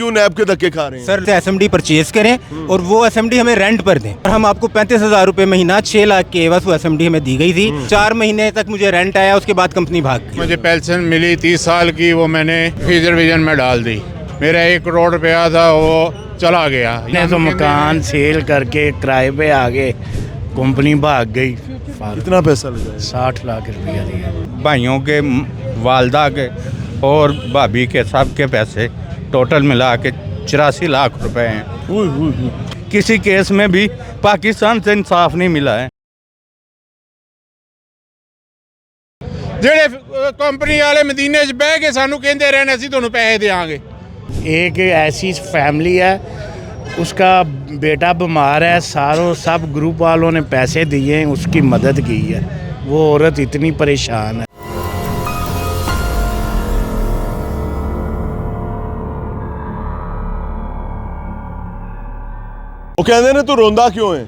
क्यों नैब के धक्के खा रहे हैं? सर एसएमडी परचेज करें और वो एसएमडी हमें रेंट पर दें और हम आपको 35,000 रुपये महीना 6 लाख के एवज वो एसएमडी हमें दी गई थी। 4 महीने तक मुझे रेंट आया, उसके बाद कंपनी भाग गई। मुझे पेंशन मिली 30 साल की, वो मैंने फ्रीजर विजन में डाल दी। मेरा 1 करोड़ रुपया था, वो चला गया। ने तो मकान सेल करके किराए पे आ गए, कंपनी भाग गई। कितना पैसा लगा? 60 लाख रुपया दिया। भाइयों के, वालदा के और भाभी के सब के पैसे टोटल मिला के 84 लाख रुपए हैं। किसी केस में भी पाकिस्तान से इंसाफ नहीं मिला है। ਜਿਹੜੇ ਕੰਪਨੀ ਵਾਲੇ ਮਦੀਨੇ 'ਚ ਬਹਿ ਕੇ ਸਾਨੂੰ ਕਹਿੰਦੇ ਰਹੇ ਨੇ ਅਸੀਂ ਤੁਹਾਨੂੰ ਪੈਸੇ ਦੇਵਾਂਗੇ। एक ऐसी फैमिली है, उसका बेटा बीमार है, सब ग्रुप वालों ने पैसे दिए हैं, उसकी मदद की है। वो औरत इतनी परेशान है। वो कहते ने तू रोंदा क्यों है?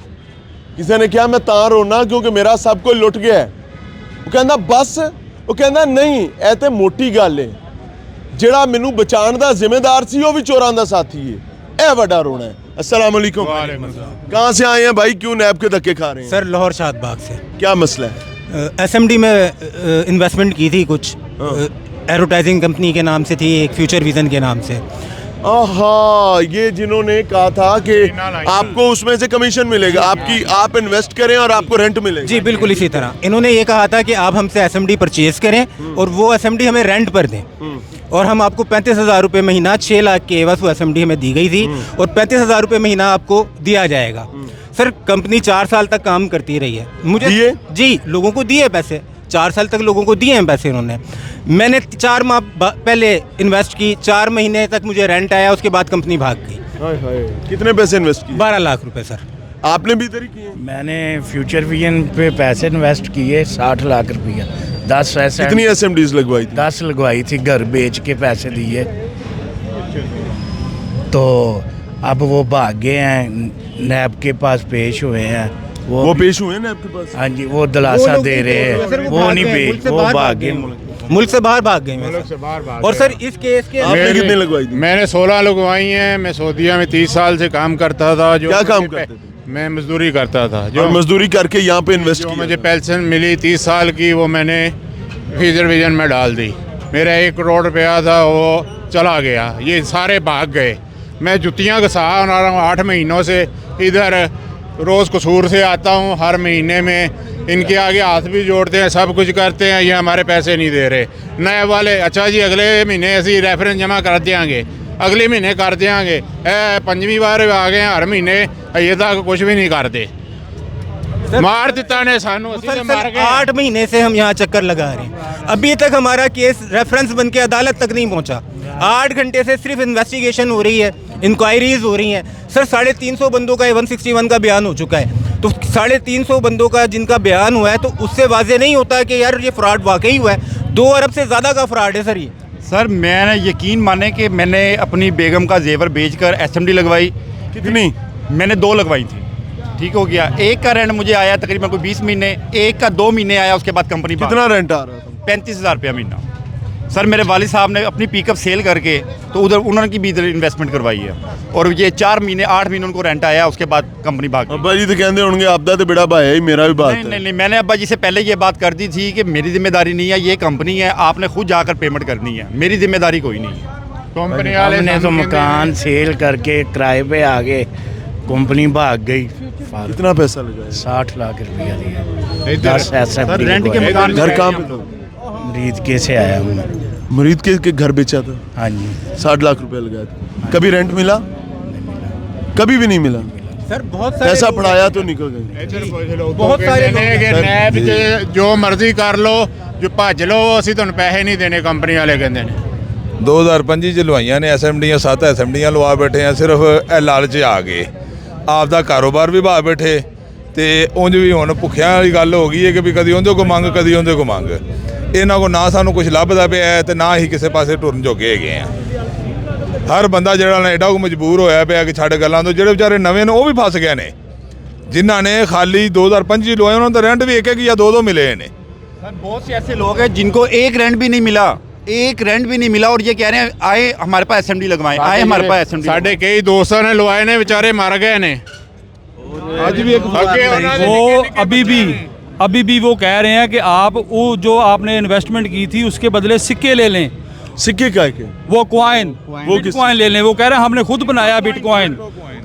किसी ने कहा मैं तां रोना क्योंकि मेरा सब कुछ लुट गया है। वो कहता बस, वो कहता नहीं ਇਹ ਤੇ ਮੋਟੀ ਗੱਲ ਹੈ, ਜਿਹੜਾ ਮੈਨੂੰ ਬਚਾਉਣ ਦਾ ਜ਼ਿੰਮੇਦਾਰ ਸੀ ਉਹ भी चोरां ਦਾ साथी है। ਇਹ ਵੱਡਾ रोना है। अस्सलाम वालेकुम। कहाँ से आए हैं भाई? क्यों नैब के धक्के खा रहे हैं? सर लाहौर शाद बाग से। क्या मसला है? एसएमडी में इन्वेस्टमेंट की थी, कुछ एडवर्टाइजिंग कंपनी के नाम से थी, एक फ्यूचर विजन के नाम से। हाँ, ये जिन्होंने कहा था कि आपको उसमें से कमीशन मिलेगा, आप इन्वेस्ट करें और आपको रेंट मिलेगा। जी बिल्कुल इसी तरह इन्होंने ये कहा था कि आप हमसे एसएमडी परचेज करें और वो एसएमडी हमें रेंट पर दें और हम आपको 35,000 रुपये महीना 6 लाख के एवज वो एसएमडी हमें दी गई थी और 35,000 रुपये महीना आपको दिया जाएगा। सर कंपनी 4 साल तक काम करती रही है। मुझे दिए? जी लोगों को दिए पैसे, 4 साल तक लोगों को दिए हैं पैसे उन्होंने। मैंने 4 माह पहले इन्वेस्ट की, 4 महीने तक मुझे रेंट आया, उसके बाद कंपनी भाग गई। हाय हाय, कितने पैसे इन्वेस्ट किए? 12 लाख रुपए सर। आपने भी इधर ही किए? मैंने फ्यूचर विजन पे पैसे इन्वेस्ट किए 60 लाख रुपया। 10 ऐसे कितनी एसएमडीज लगवाई थी? 10 लगवाई थी, घर बेच के पैसे दिए। तो अब वो भाग गए हैं, नैब के पास पेश हुए हैं। वो पेश हुए ना आपके पास? हाँ जी, वो दिलासा दे रहे हैं, वो नहीं पेश, वो भाग गए, मुल्क से बाहर भाग गए। और सर इस केस के आपने कितने लगवाई थी? मैंने 16 लगवाई हैं। मैं सऊदीया में 30 साल से काम करता था। जो क्या काम करते थे? मैं मजदूरी करता था। जो मजदूरी करके यहाँ पे इन्वेस्ट जो किया? मुझे पेंशन मिली 30 साल की, वो मैंने फ्रीजर विजन में डाल दी। मेरा 1 करोड़ रुपया था, वो चला गया। ये सारे भाग गए। मैं जुतियाँ घसा रहा हूँ 8 महीनों से इधर, रोज़ कसूर से आता हूँ। हर महीने में इनके आगे हाथ भी जोड़ते हैं, सब कुछ करते हैं, ये हमारे पैसे नहीं दे रहे। नए वाले अच्छा जी अगले महीने असी रेफरेंस जमा कर देंगे, अगले महीने कर देंगे। 5वीं बार आ गए हर महीने, ये तक कुछ भी नहीं करते। मार दिता ने सानू, सर 8 महीने से हम यहाँ चक्कर लगा रहे हैं, अभी तक हमारा केस रेफरेंस बन के अदालत तक नहीं पहुँचा। 8 घंटे से सिर्फ इन्वेस्टिगेशन हो रही है, इंक्वायरीज हो रही हैं। सर 350 बंदों का 161 का बयान हो चुका है, तो 350 बंदों का जिनका बयान हुआ है तो उससे वाजे नहीं होता कि यार ये फ्रॉड वाकई हुआ है। 2 अरब से ज़्यादा का फ्रॉड है सर ये। सर मैंने यकीन माने कि मैंने अपनी बेगम का जेवर बेचकर एसएमडी लगवाई। कितनी? मैंने 2 लगवाई थी, ठीक हो गया। एक का रेंट मुझे आया तकरीबन कोई 20 महीने, एक का 2 महीने आया, उसके बाद कंपनी कितना रेंट आ रहा था? 35,000 रुपया महीना। सर मेरे वालिद साहब ने अपनी पिकअप सेल करके तो उधर उन्होंने की भी इधर इन्वेस्टमेंट करवाई है और ये 4 महीने 8 महीने उनको रेंट आया, उसके बाद कंपनी भाग गई। अब्बा जी तो कहते होंगे आपदा तो बेड़ा भाई है, मेरा भी बात नहीं, मैंने अब्बा जी से पहले ये बात कर दी थी कि मेरी जिम्मेदारी नहीं है, ये कंपनी है, आपने खुद जाकर पेमेंट करनी है, मेरी जिम्मेदारी कोई नहीं है। कंपनी वाले ने तो मकान सेल करके किराए पे आ गए, कंपनी भाग गई। कितना पैसा लगा? 60 लाख रुपया दिया। 10 ऐसे रेंट के मकान घर कहाँ पे? मरीद के से आया हूँ मैं। मरीद के घर बेचा था? हाँ जी। 60 लाख रुपए लगाए थे। कभी रेंट मिला? कभी भी नहीं मिला। सर बहुत सारे पैसा पढ़ाया तो निकल गए। बहुत सारे नैब च जो मर्जी कर लो, जो भज लो, ਅਸੀਂ ਤੁਹਾਨੂੰ ਪੈਸੇ ਨਹੀਂ ਦੇਣੇ, ਕੰਪਨੀ ਵਾਲੇ ਕਹਿੰਦੇ ਨੇ। 2025 ਚ ਲਵਾਈਆਂ ਨੇ ਐਸਐਮਡੀਆਂ, 7 ਐਸਐਮਡੀਆਂ ਲਵਾ ਬੈਠੇ ਆ, ਸਿਰਫ ਇਹ ਲਾਲਚ ਆ ਗਏ। ਆਪ ਦਾ ਕਾਰੋਬਾਰ ਵੀ ਭਾ ਬੈਠੇ ਤੇ ਉਂਝ ਵੀ ਹੁਣ ਭੁੱਖਿਆਂ ਵਾਲੀ ਗੱਲ ਹੋ ਗਈ ਹੈ ਕਿ ਵੀ ਕਦੀ ਉਹਦੇ ਕੋ ਮੰਗ, ਕਦੀ ਉਹਦੇ ਕੋ ਮੰਗ। ਇਹਨਾਂ ਕੋ ਨਾ ਸਾਨੂੰ ਕੁਝ ਲੱਭਦਾ ਪਿਆ ਤੇ ਨਾ ਹੀ ਕਿਸੇ ਪਾਸੇ ਟੁਰਨ ਜੋਗੇ ਹੈਗੇ ਆ। ਹਰ ਬੰਦਾ ਜਿਹੜਾ ਨਾ ਐਡਾ ਕੋ ਮਜਬੂਰ ਹੋਇਆ ਪਿਆ ਕਿ ਛੱਡ ਗੱਲਾਂ ਤੋਂ। ਜਿਹੜੇ ਵਿਚਾਰੇ ਨਵੇਂ ਨੇ ਉਹ ਵੀ ਫਸ ਗਏ ਨੇ, ਜਿਨ੍ਹਾਂ ਨੇ ਖਾਲੀ 2025 ਲਵਾਏ, ਉਹਨਾਂ ਦਾ ਰੈਂਟ ਵੀ 1-1 या 2-2 मिले ने। सर बहुत से ऐसे लोग हैं जिनको एक रेंट भी नहीं मिला, एक रेंट भी नहीं मिला और ये कह रहे हैं आए हमारे पास एसएमडी लगवाएं, आए हमारे पास एसएमडी। ਸਾਡੇ ਕਈ ਦੋਸਤਾਂ ਨੇ ਲਵਾਏ ਨੇ ਵਿਚਾਰੇ ਮਰ ਗਏ ਨੇ ਅੱਜ ਵੀ ਇੱਕ ਅੱਗੇ ਉਹਨਾਂ ਦੇ वो अभी भी वो कह रहे हैं कि आप वो जो आपने इन्वेस्टमेंट की थी उसके बदले सिक्के ले लें, सिक्के का के वो कॉइन, वो किस- कॉइन ले लें। वो कह रहे हैं हमने खुद बनाया बिटकॉइन,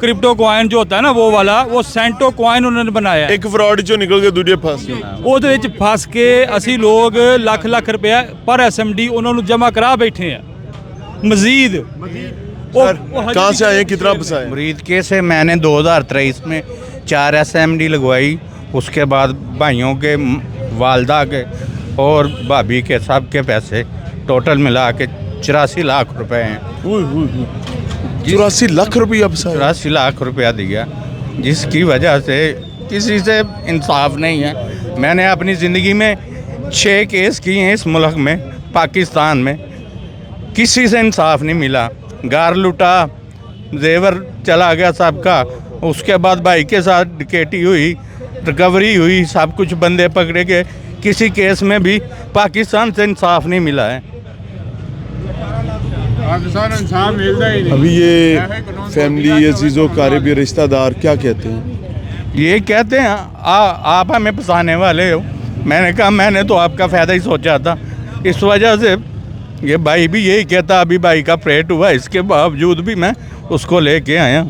क्रिप्टो कॉइन जो होता है ना वो वाला, वो सेंटो कॉइन उन्होंने बनाया है। ਇੱਕ ਫਰਾਡ ਚੋਂ ਨਿਕਲ ਕੇ ਦੂਜੇ ਫਸ ਉਹਦੇ ਵਿੱਚ ਫਸ ਕੇ ਅਸੀਂ ਲੋਕ ਲੱਖ ਲੱਖ ਰੁਪਇਆ ਪਰ एसएमडी ਉਹਨਾਂ ਨੂੰ ਜਮ੍ਹਾਂ ਕਰਾ ਬੈਠੇ ਆ मजीद। सर कहाँ से आए हैं, कितना फंसा है? मुरीद के से मैंने 2023 में 4 SMD लगवाई। उसके बाद भाइयों के, वालदा के और भाभी के सब के पैसे टोटल मिला के 84 लाख रुपए हैं। 84 लाख रुपया फंसा है। 84 लाख रुपया दिया, जिसकी वजह से किसी से इंसाफ नहीं है। मैंने अपनी ज़िंदगी में 6 केस किए हैं इस मुल्क में, पाकिस्तान में, किसी से इंसाफ नहीं मिला। गार लुटा, जेवर चला गया सबका। उसके बाद भाई के साथ डकैती हुई, रिकवरी हुई, सब कुछ बंदे पकड़े गए, किसी केस में भी पाकिस्तान से इंसाफ नहीं मिला है। ਪਾਕਿਸਤਾਨ ਇਨਸਾਫ ਮਿਲਦਾ ਹੀ ਨਹੀਂ। अभी ये फैमिली अजीज़ों कारब रिश्तेदार क्या कहते हैं? ये कहते हैं आप हमें फंसाने वाले हो। मैंने कहा मैंने तो आपका फ़ायदा ही सोचा था। इस वजह से ये भाई भी यही कहता, अभी भाई का प्रेट हुआ, इसके बावजूद भी मैं उसको लेके आया।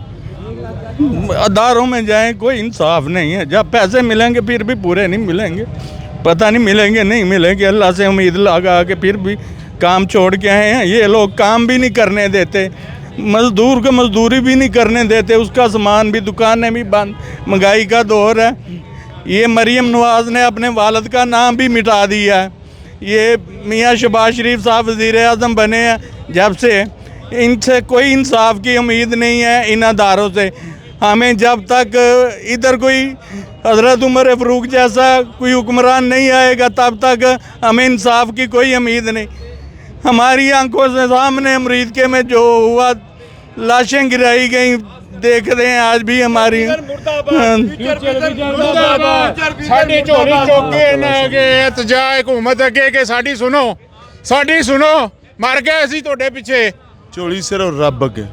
अदारों में जाएं, कोई इंसाफ नहीं है। जब पैसे मिलेंगे फिर भी पूरे नहीं मिलेंगे, पता नहीं मिलेंगे नहीं मिलेंगे। अल्लाह से उम्मीद लगा के फिर भी काम छोड़ के आए हैं। ये लोग काम भी नहीं करने देते, मज़दूर को मज़दूरी भी नहीं करने देते, उसका सामान भी, दुकानें भी बंद, महंगाई का दौर है। ये मरीम नवाज़ ने अपने वालिद का नाम भी मिटा दिया है। ये मियाँ शहबाज शरीफ साहब वज़ीर-ए-आज़म बने हैं जब से, इनसे कोई इंसाफ की उम्मीद नहीं है इन अदारों से। हमें जब तक इधर कोई हज़रत उमर फ़ारूक जैसा कोई हुक्मरान नहीं आएगा तब तक हमें इंसाफ की कोई उम्मीद नहीं। हमारी आंखों से सामने मुरीद के में जो हुआ, लाशें गिराई गई, देख रहे हैं आज भी हमारी। ਸਾਡੀ ਝੋਲੀ ਚੁੱਕ ਕੇ ਨਾ ਅਗੇ ਇਤਜਾ ਹਕੂਮਤ ਅੱਗੇ ਕਿ ਸਾਡੀ ਸੁਣੋ ਮਰ ਗਏ ਅਸੀਂ ਤੁਹਾਡੇ ਪਿੱਛੇ। ਝੋਲੀ ਸਿਰਫ ਰੱਬ ਅੱਗੇ।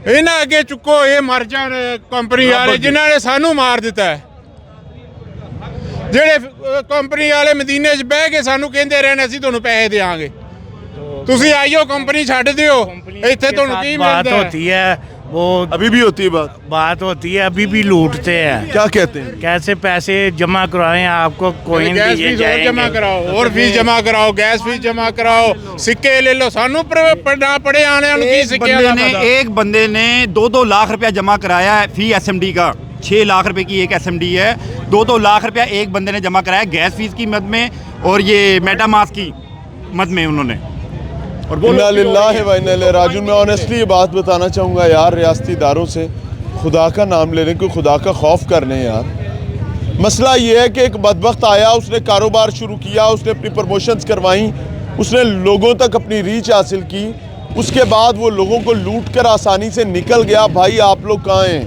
ਇਹਨਾਂ ਅੱਗੇ ਚੁੱਕੋ, ਇਹ ਮਰ ਜਾਣ ਕੰਪਨੀ ਵਾਲੇ ਜਿਨ੍ਹਾਂ ਨੇ ਸਾਨੂੰ ਮਾਰ ਦਿੱਤਾ ਹੈ। ਜਿਹੜੇ ਕੰਪਨੀ ਵਾਲੇ ਮਦੀਨੇ 'ਚ ਬਹਿ ਕੇ ਸਾਨੂੰ ਕਹਿੰਦੇ ਰਹੇ ਨੇ ਅਸੀਂ ਤੁਹਾਨੂੰ ਪੈਸੇ ਦੇਵਾਂਗੇ, ਤੁਸੀਂ ਆਈਓ ਕੰਪਨੀ ਛੱਡ ਦਿਓ, ਇੱਥੇ ਤੁਹਾਨੂੰ ਕੀ बात ਮਿਲਦਾ होती है वो अभी भी होती है बात होती है, अभी भी लूटते हैं। क्या कहते हैं? कैसे पैसे जमा करवाएं, आपको कोइन गैस दिए फीस और जाएंगे। जमा कराओ, और फीस जमा कराओ, गैस फीस जमा कराओ, सिक्के ले लो। सानू पढ़ा पढ़े आने वालों की सिक्के का पता। एक बंदे ने 2-2 लाख रुपया जमा कराया है फी एसएमडी का। 6 लाख रुपए की एक एसएमडी है, 2-2 लाख रुपया एक बंदे ने जमा कराया गैस फीस की मद में और ये मेटामास्क की मद में उन्होंने। और इन्ना लिल्लाहि व इन्ना इलैहि राजिऊन। मैं ऑनेस्टली ये बात बताना चाहूँगा यार, रियासती इदारों से खुदा का नाम ले लें, कोई खुदा का खौफ कर लें यार। मसला ये है कि एक बदबख्त आया, उसने कारोबार शुरू किया, उसने अपनी प्रमोशंस करवाई, उसने लोगों तक अपनी रीच हासिल की, उसके बाद वो लोगों को लूट कर आसानी से निकल गया। भाई आप लोग कहाँ हैं?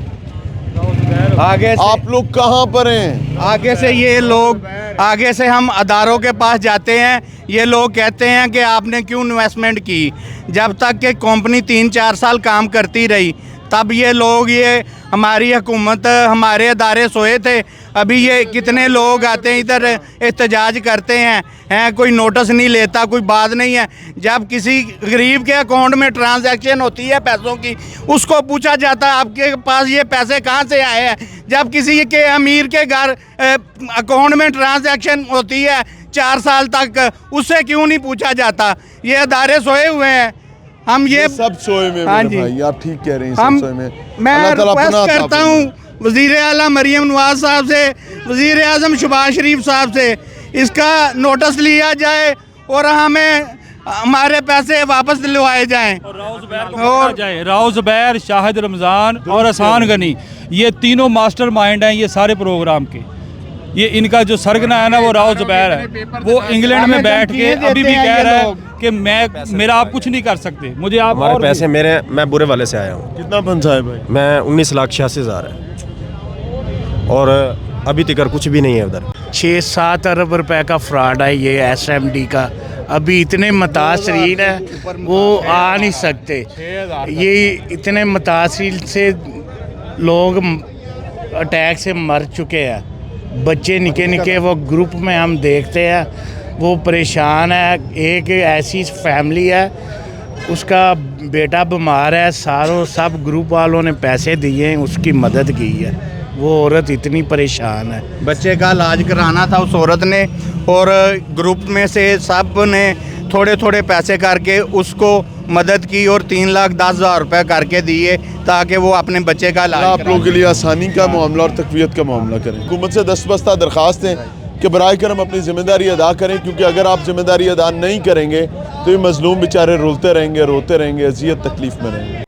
आगे से आप लोग कहाँ पर हैं? आगे से ये लोग, आगे से हम अदारों के पास जाते हैं, ये लोग कहते हैं कि आपने क्यों इन्वेस्टमेंट की। जब तक कि कंपनी 3-4 साल काम करती रही तब ये लोग, ये हमारी हुकूमत, हमारे अदारे सोए थे। अभी ये कितने लोग आते हैं इधर एहतजाज करते हैं, कोई नोटिस नहीं लेता, कोई बात नहीं है। जब किसी गरीब के अकाउंट में ट्रांजैक्शन होती है पैसों की, उसको पूछा जाता है आपके पास ये पैसे कहाँ से आए हैं। जब किसी के अमीर के घर अकाउंट में ट्रांजैक्शन होती है 4 साल तक, उससे क्यों नहीं पूछा जाता। ये अदारे सोए हुए हैं, हम ये सब सोए में हाँ मेरे जी। भाई, आप ठीक कह रहे हैं, हम सब सोए में। मैं अल्लाह ताला रिक्वेस्ट अपना करता अता हूँ वज़ीर आला मरीम नवाज साहब से, वज़ीर आज़म शहबाज शरीफ साहब से, इसका नोटिस लिया जाए और हमें हमारे पैसे वापस दिलवाए जाएं। और राव ज़ुबैर, शाहिद रमज़ान और हसान गनी, ये तीनों मास्टरमाइंड हैं ये सारे प्रोग्राम के। ये इनका जो सरगना है ना वो राव ज़ुबैर है, वो इंग्लैंड में बैठ के अभी भी कह रहा है कि मेरा आप कुछ नहीं कर सकते, मुझे आप हमारे और पैसे मेरे, मैं बुरे वाले से आया हूँ। कितना फंसा है भाई? मैं 19,86,000 है और अभी तक कुछ भी नहीं है उधर। 6-7 अरब रुपए का फ्रॉड है ये एसएमडी का। अभी इतने मुतासरीन है वो आ नहीं सकते। ये इतने मुतासरीन से लोग अटैक से मर चुके हैं। बच्चे निके निके वो ग्रुप में हम देखते हैं, वो परेशान है। एक ऐसी फैमिली है, उसका बेटा बीमार है, सब ग्रुप वालों ने पैसे दिए हैं, उसकी मदद की है। वो औरत इतनी परेशान है। बच्चे का इलाज कराना था उस औरत ने, और ग्रुप में से सब ने थोड़े थोड़े पैसे करके उसको मदद की और 3,10,000 रुपये करके दिए ताकि वो अपने बच्चे का इलाज आप लोगों के लिए आसानी का मामला और तकवीत का मामला करें। हुकूमत से दस्तबस्ता दरख्वास्त है कि बराए करम अपनी ज़िम्मेदारी अदा करें, क्योंकि अगर आप ज़िम्मेदारी अदा नहीं करेंगे तो ये मज़लूम बेचारे रोते रहेंगे, अजियत तकलीफ़ में रहेंगे।